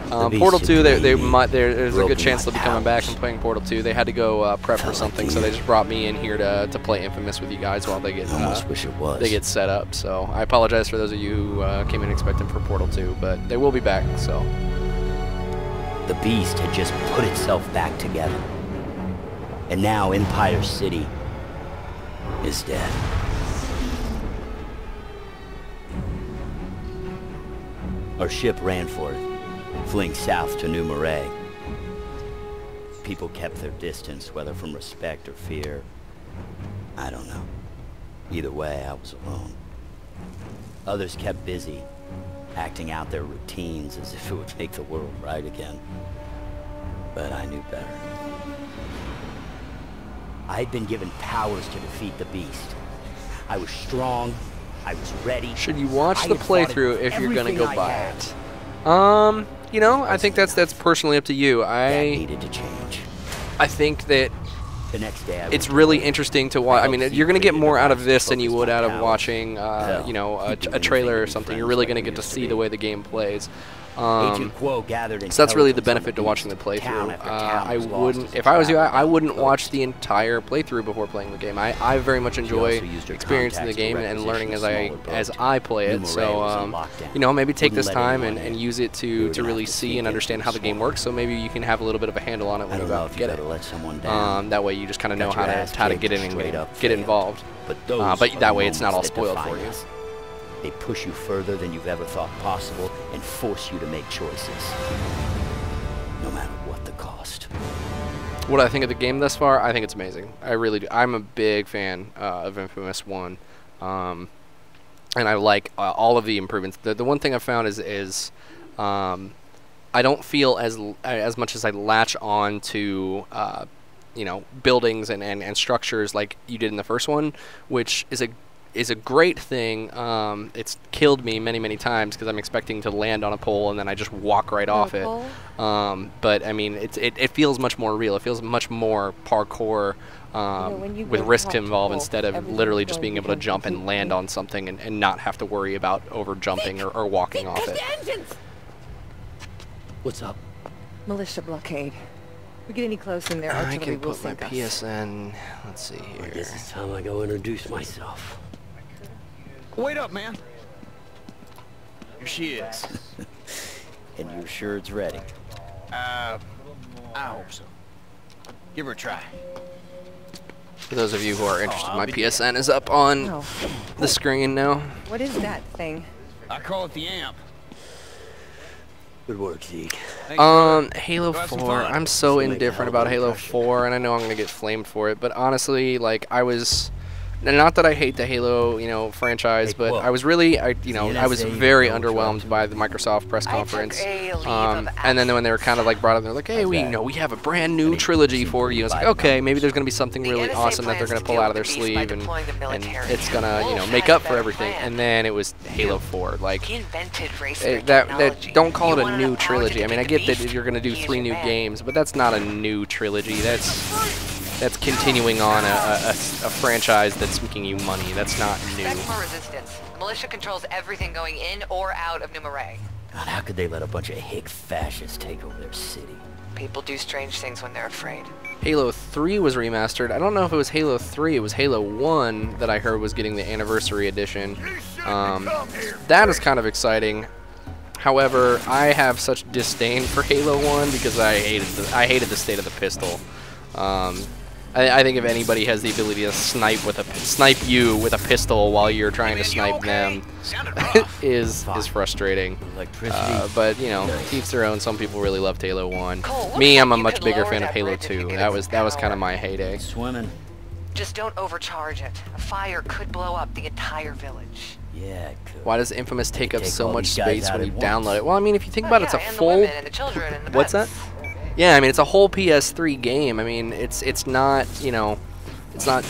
Portal 2, there's a good chance they'll be coming back and playing Portal 2. They had to go prep for something, so they just brought me in here to play Infamous with you guys while they get set up. So I apologize for those of you who came in expecting for Portal 2, but they will be back. So the beast had just put itself back together, and now Empire City is dead. Our ship ran for it, fleeing south to New Marais. People kept their distance, whether from respect or fear. I don't know. Either way, I was alone. Others kept busy, acting out their routines as if it would make the world right again. But I knew better. I had been given powers to defeat the beast. I was strong. I was ready. Should you watch the playthrough if you're gonna go buy it? You know, I think that's personally up to you. That needed to change. I think that the next day it's really interesting to watch. I mean, you're gonna get more out of this than you would out of watching, you know, a trailer or something. You're really gonna get to see the way the game plays. So that's really the benefit to watching the playthrough. I wouldn't, if I was you, I wouldn't watch the entire playthrough before playing the game. I very much enjoy experiencing the game and learning as I play it. So you know, maybe take this time and use it to really see and understand how the game works. So maybe you can have a little bit of a handle on it when you go out and get it. That way you just kind of know how to get in and get involved. But that way it's not all spoiled for you. They push you further than you've ever thought possible and force you to make choices, no matter what the cost. What I think of the game thus far, I think it's amazing. I really do. I'm a big fan of Infamous 1, and I like all of the improvements. The one thing I found is I don't feel as much as I latch on to you know, buildings and structures like you did in the first one, which is a great thing. It's killed me many times because I'm expecting to land on a pole and then I just walk right off it. But I mean, it feels much more real. It feels much more parkour with risks involved instead of literally just being able to jump and land on something and not have to worry about over jumping or walking off it. What's up? Militia blockade. If we get any closer in there, I can put my PSN. Let's see here. I guess it's time I go introduce myself. Wait up, man. Here she is. And you're sure it's ready? I hope so. Give her a try. For those of you who are interested, my PSN is up on the screen now. What is that thing? I call it the amp. Good work, Zeke. Halo 4. I'm so indifferent about Halo 4, and I know I'm gonna get flamed for it. But honestly, like I was. Not that I hate the Halo, you know, franchise, but I was really, I was very underwhelmed by the Microsoft press conference. And then when they were kind of like brought up, they're like, hey, we have a brand new trilogy for you. It's like, okay, maybe there's going to be something really awesome that they're going to pull out of their sleeve, and it's going to, you know, make up for everything. And then it was Halo 4. Like, don't call it a new trilogy. I mean, I get that you're going to do 3 new games, but that's not a new trilogy. That's continuing on a franchise that's making you money. That's not new. Resistance. The militia controls everything going in or out of New Marais. God, how could they let a bunch of hick fascists take over their city? People do strange things when they're afraid. Halo 3 was remastered. I don't know if it was Halo 3. It was Halo 1 that I heard was getting the anniversary edition. That is kind of exciting. However, I have such disdain for Halo 1 because I hated the state of the pistol. I think if anybody has the ability to snipe you with a pistol while you're trying to snipe them is frustrating. But you know, each their own. Some people really loved Halo 1. Me, I'm a much bigger fan of Halo 2. That was kind of my heyday. Swimming. Just don't overcharge it. A fire could blow up the entire village. Yeah, it could. Why does Infamous take up so much space when you download it? Well, I mean, if you think about it, it's a full. What's that? Yeah, I mean, it's a whole PS3 game. I mean, it's not, you know, it's not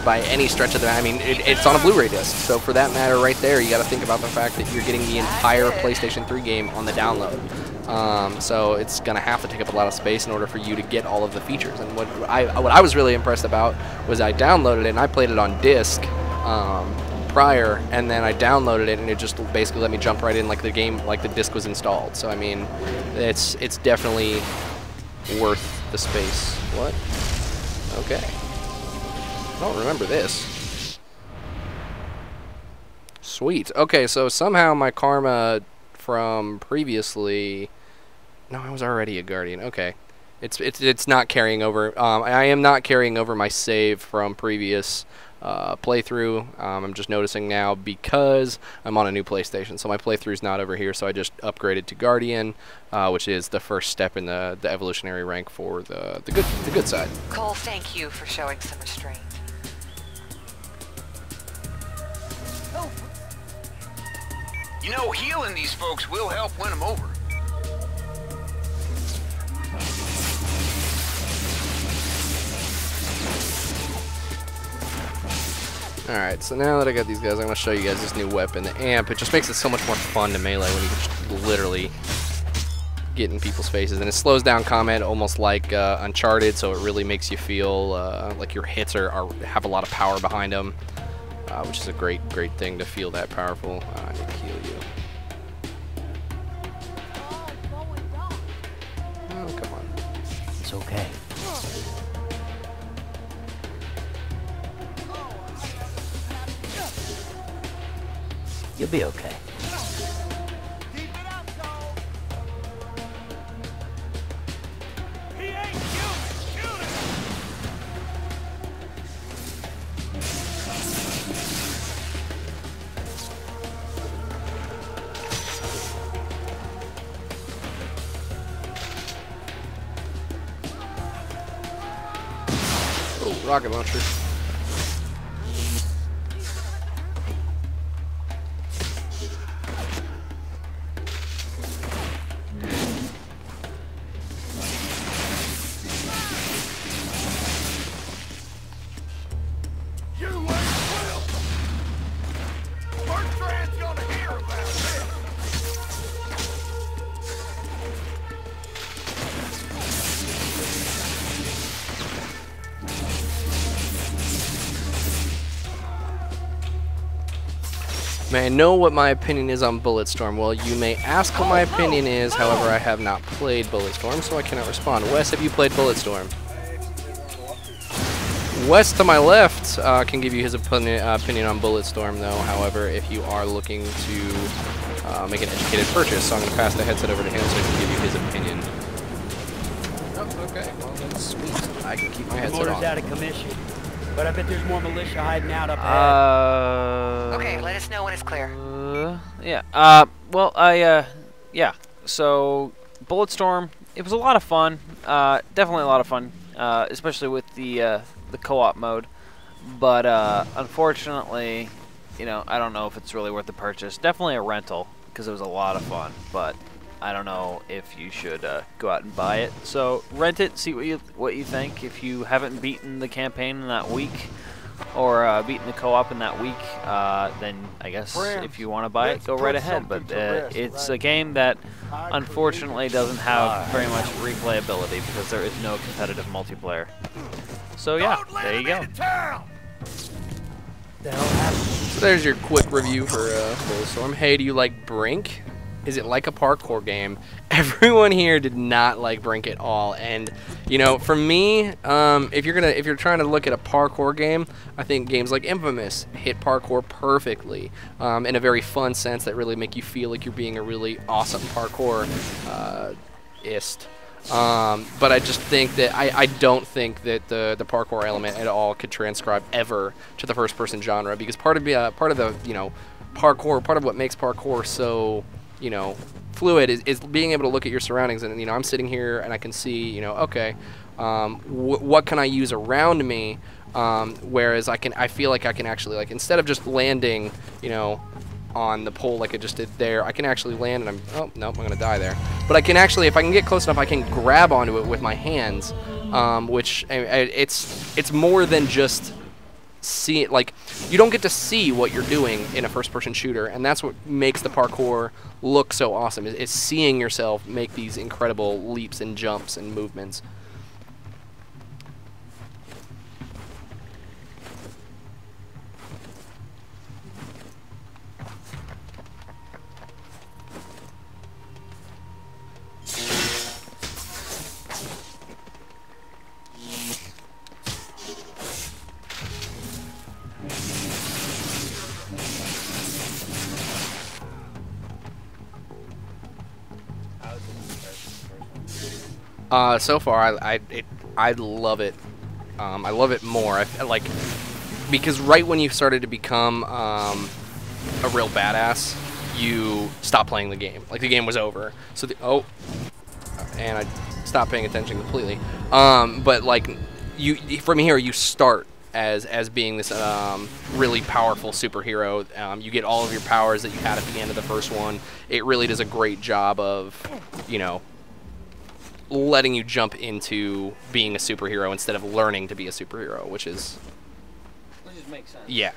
by any stretch of the. I mean, it's on a Blu-ray disc. So for that matter, right there, you got to think about the fact that you're getting the entire PlayStation 3 game on the download. So it's gonna have to take up a lot of space in order for you to get all of the features. And what I was really impressed about was I downloaded it and I played it on disc. prior, and then I downloaded it, and it just basically let me jump right in like the game, like the disc was installed. So I mean, it's definitely worth the space. What? Okay. I don't remember this. Sweet. Okay, so somehow my karma from previously... No, I was already a guardian. Okay. It's not carrying over. I am not carrying over my save from previous playthrough. I'm just noticing now because I'm on a new PlayStation, so my playthrough's not over here. So I just upgraded to Guardian, which is the first step in the evolutionary rank for the good side. Cole, thank you for showing some restraint. You know, healing these folks will help win them over. Alright, so now that I got these guys, I'm going to show you guys this new weapon, the amp. It just makes it so much more fun to melee when you can just literally get in people's faces. And it slows down combat almost like Uncharted, so it really makes you feel like your hits have a lot of power behind them, which is a great thing to feel that powerful. I need to heal you. Oh, come on. It's okay. You'll be okay. Oh, rocket launcher. May I know what my opinion is on Bulletstorm? Well, you may ask what my opinion is, however, I have not played Bulletstorm, so I cannot respond. Wes, have you played Bulletstorm? Wes to my left can give you his opinion on Bulletstorm, though. However, if you are looking to make an educated purchase, so I'm going to pass the headset over to him so he can give you his opinion. Oh, okay. Well, that's sweet. I can keep my headset on. Motor's out of commission, but I bet there's more militia hiding out up ahead. Okay, let us know when it's clear. Yeah. Well, yeah. So, Bulletstorm, it was a lot of fun. Definitely a lot of fun, especially with the co-op mode. But unfortunately, you know, I don't know if it's really worth the purchase. Definitely a rental because it was a lot of fun. But I don't know if you should go out and buy it. So rent it, see what you think. If you haven't beaten the campaign in that week, or beaten the co-op in that week, then I guess if you want to buy it, go right ahead. But it's a game that unfortunately doesn't have very much replayability because there is no competitive multiplayer. So yeah, there you go. So there's your quick review for Bulletstorm. Hey, do you like Brink? Is it like a parkour game? Everyone here did not like Brink at all, and you know, for me, if you're trying to look at a parkour game, I think games like Infamous hit parkour perfectly, in a very fun sense that really make you feel like you're being a really awesome parkour-ist. But I just think that I don't think that the parkour element at all could transcribe ever to the first-person genre, because part of the parkour, part of what makes parkour so fluid is being able to look at your surroundings, and I'm sitting here and I can see okay, what can I use around me, whereas I feel like I can actually, like, instead of just landing on the pole like I just did there, I can actually land, and oh nope, I'm gonna die there, but I can actually, if I can get close enough, I can grab onto it with my hands, which it's more than just see it. Like, you don't get to see what you're doing in a first-person shooter, and that's what makes the parkour look so awesome, is seeing yourself make these incredible leaps and jumps and movements. So far, I love it. I love it more. I like because right when you started to become a real badass, you stopped playing the game. Like the game was over. So and I stopped paying attention completely. But like from here you start as being this really powerful superhero. You get all of your powers that you had at the end of the first one. It really does a great job of, you know, letting you jump into being a superhero instead of learning to be a superhero, which is... Which just makes sense. Yeah.